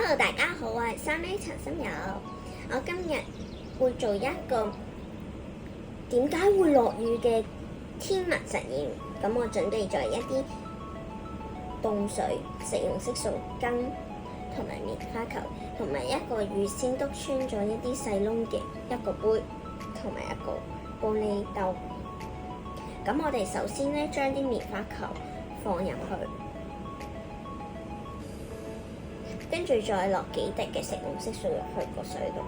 Hello， 大家好，我係3A 陳心友。我今日會做一個點解會落雨嘅天文實驗。咁我準備咗一啲凍水、食用色素羹同埋棉花球，同埋一個預先篤穿咗一啲細窿嘅一個杯，同埋一個玻璃兜。咁我哋首先咧將啲棉花球放入去。跟住再落幾滴嘅食用色素入去個水度，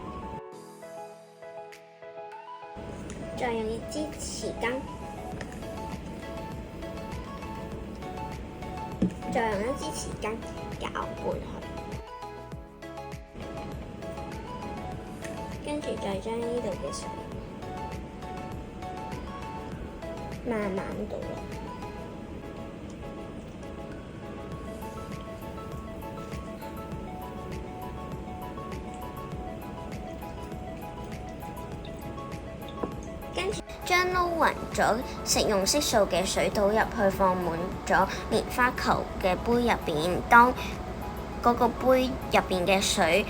再用一支匙羹，再用一支匙羹攪拌佢，跟住再將呢度嘅水慢慢倒落。跟住將撈勻咗食用色素嘅水倒入去，放滿咗棉花球嘅杯入邊。當嗰個杯入邊嘅水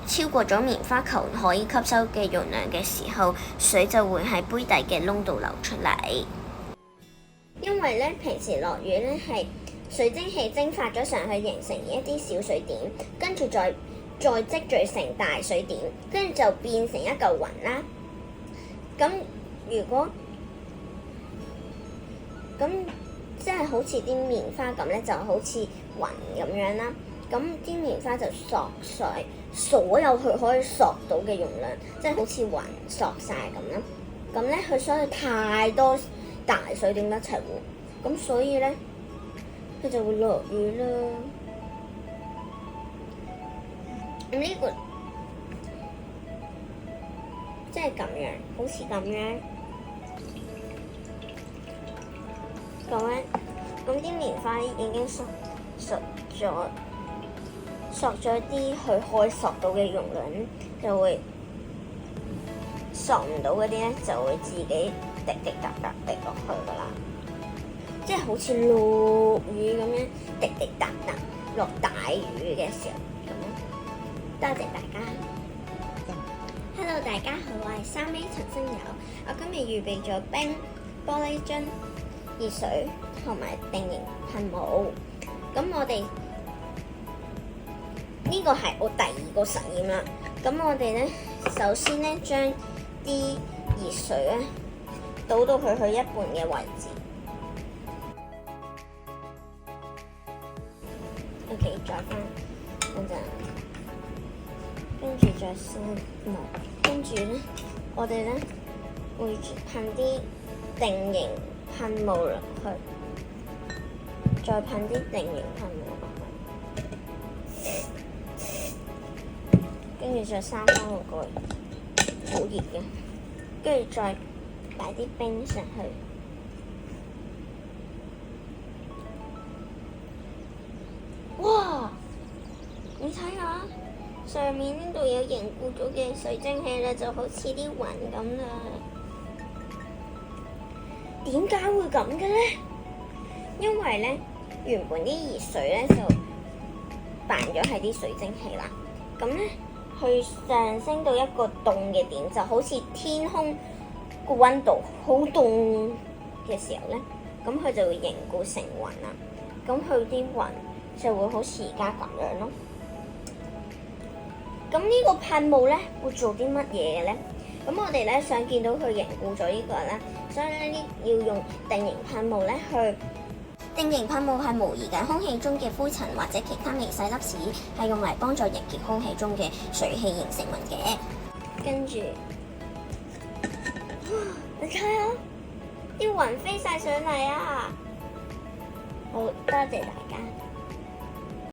超過咗棉花球可以吸收嘅容量嘅時候，水就會喺杯底嘅窿度流出嚟。因為咧平時落雨咧係水蒸氣蒸發咗上去，形成一啲小水點，跟住再積聚成大水點，跟住就變成一嚿雲啦。咁如果咁即係好似啲棉花咁咧，就好似雲咁樣啦。咁啲棉花就索水，所有佢可以索到嘅容量，即係好似雲索晒咁啦。咁咧佢所以太多大水點一齊喎，咁所以咧佢就會落雨啦。咁呢個即係咁樣，好似咁樣，咁啲棉花已經索咗啲佢可以索到嘅容量，就會索唔到嗰啲咧，就會自己滴滴答答滴落去噶啦，即係好似落雨咁樣滴滴答答落大雨嘅時候咁樣。多謝大家。Hello， 大家好，我係3A 陳心友。我今日預備咗冰、玻璃樽、熱水同埋定型噴霧。咁我哋呢個係我第二個實驗啦。咁我哋咧首先咧將啲熱水咧倒到佢去一半嘅位置。OK， 再翻嗰陣。跟住再閂幕，跟住咧，我哋咧會噴啲定型噴霧落去，再噴啲定型噴霧落去，跟住再閂翻個蓋，好熱嘅，跟住再擺啲冰上去。哇！你睇下。上面呢度有凝固咗嘅水蒸氣咧，就好似啲雲咁啦。點解會咁嘅咧？因為咧原本啲熱水咧就扮咗係啲水蒸氣啦。咁咧佢上升到一個凍嘅點，就好似天空個溫度好凍嘅時候咧，咁佢就會凝固成雲啦。咁佢啲雲就會好似而家咁樣咯。咁呢個噴霧咧會做啲乜嘢嘅咧？咁我哋咧想見到佢凝固咗呢個咧，所以咧要用定型噴霧咧去。定型噴霧係模擬緊空氣中嘅灰塵或者其他微細粒子，係用嚟幫助凝結空氣中嘅水氣形成雲嘅。跟住，你睇下，啲雲飛晒上嚟啊！好，多謝大家。